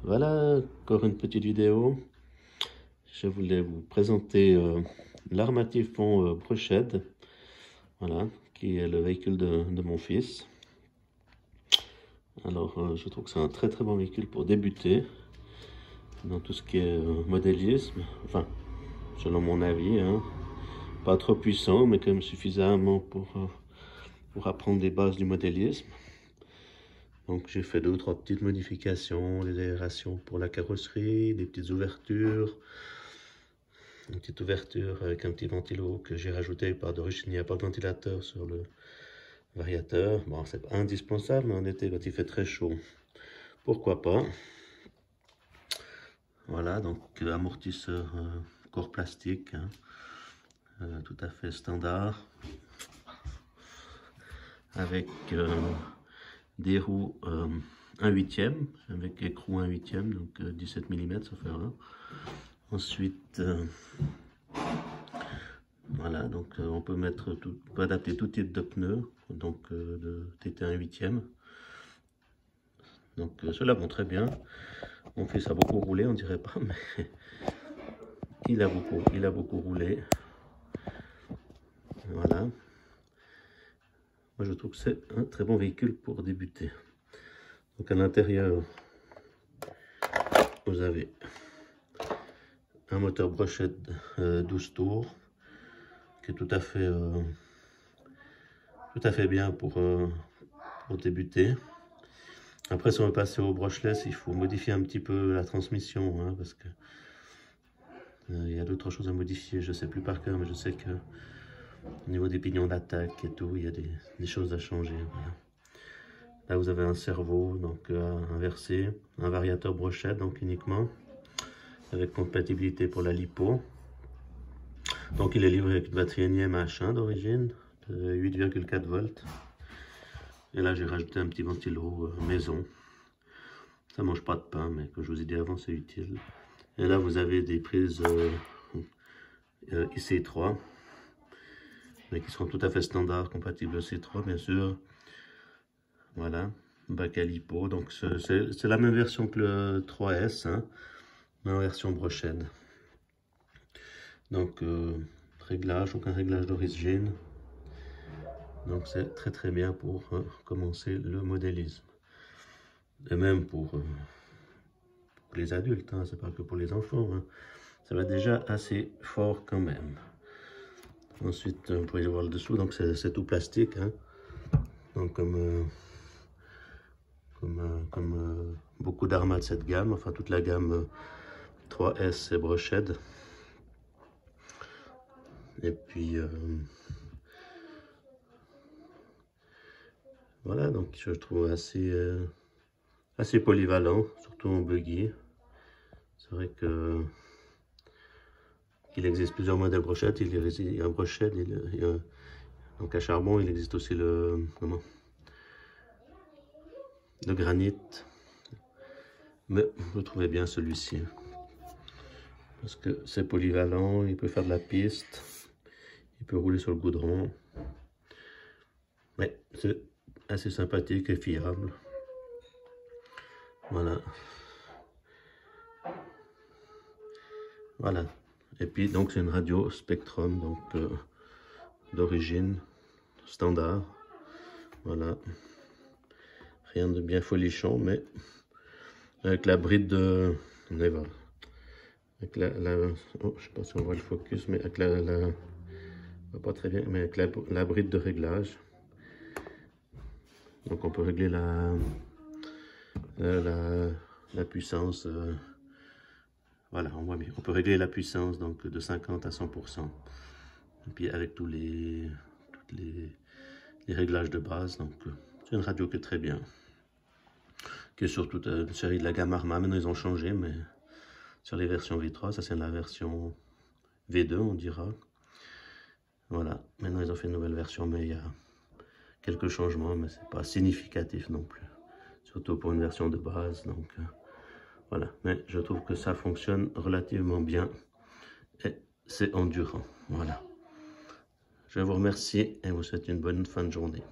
Voilà, encore une petite vidéo. Je voulais vous présenter l'Armatifon Broched, voilà, qui est le véhicule de mon fils. Alors, je trouve que c'est un très bon véhicule pour débuter dans tout ce qui est modélisme. Enfin, selon mon avis, hein. Pas trop puissant, mais quand même suffisamment pour apprendre les bases du modélisme. Donc j'ai fait 2 ou 3 petites modifications, des aérations pour la carrosserie, des petites ouvertures, une petite ouverture avec un petit ventilo que j'ai rajouté, par d'origine il n'y a pas de ventilateur sur le variateur. Bon, c'est pas indispensable, mais en été quand il fait très chaud, pourquoi pas. Voilà, donc amortisseur corps plastique, hein, tout à fait standard, avec des roues 1/8, avec écrou 1/8, donc 17 mm, ça fait un. Ensuite, voilà, donc on peut adapter tout type de pneus, donc de TT 1/8. Donc cela vont très bien. Mon fils a beaucoup roulé, on dirait pas, mais il a beaucoup roulé. Voilà. Moi je trouve que c'est un très bon véhicule pour débuter. Donc à l'intérieur, vous avez un moteur Broched 12 tours qui est tout à fait bien pour débuter. Après, si on veut passer au brushless, il faut modifier un petit peu la transmission, hein, parce que il y a d'autres choses à modifier. Je sais plus par cœur, mais je sais que au niveau des pignons d'attaque et tout, il y a des choses à changer. Voilà. Là, vous avez un servo donc inversé, un variateur Broched donc uniquement, avec compatibilité pour la lipo. Donc il est livré avec une batterie NiMH1 d'origine, de 8,4 volts. Et là j'ai rajouté un petit ventilo maison. Ça mange pas de pain, mais comme je vous ai dit avant, c'est utile. Et là vous avez des prises IC3, mais qui seront tout à fait standards, compatibles C3 bien sûr. Voilà, bac à lipo. Donc c'est la même version que le 3S, hein, mais en version Broched. Donc aucun réglage d'origine. Donc c'est très bien pour commencer le modélisme. Et même pour les adultes, hein, c'est pas que pour les enfants. Hein. Ça va déjà assez fort quand même. Ensuite, vous pouvez voir le dessous, donc c'est tout plastique. Hein. Donc comme beaucoup d'armas de cette gamme, enfin toute la gamme 3S et Broched. Et puis voilà, donc je trouve assez polyvalent, surtout en buggy. C'est vrai que qu'il existe plusieurs modèles Broched. Il y a un Broched, donc à charbon, il existe aussi le granit. Mais je trouvais bien celui-ci. Parce que c'est polyvalent, il peut faire de la piste, il peut rouler sur le goudron. Mais c'est assez sympathique et fiable. Voilà. Voilà. Et puis donc c'est une radio Spectrum, donc d'origine standard. Voilà. Rien de bien folichon, mais avec la bride de... On est voilà. Avec oh, je sais pas si on voit le focus, mais avec pas très bien, mais avec la bride de réglage. Donc on peut régler la puissance. Voilà, on voit bien. On peut régler la puissance donc de 50 à 100%. Et puis avec tous les réglages de base. Donc c'est une radio qui est très bien. Qui est sur toute une série de la gamme Arma. Maintenant ils ont changé, mais sur les versions V3, ça c'est la version V2 on dira. Voilà, maintenant ils ont fait une nouvelle version, mais il y a quelques changements, mais c'est pas significatif non plus. Surtout pour une version de base, donc voilà. Mais je trouve que ça fonctionne relativement bien et c'est endurant. Voilà. Je vous remercie et vous souhaite une bonne fin de journée.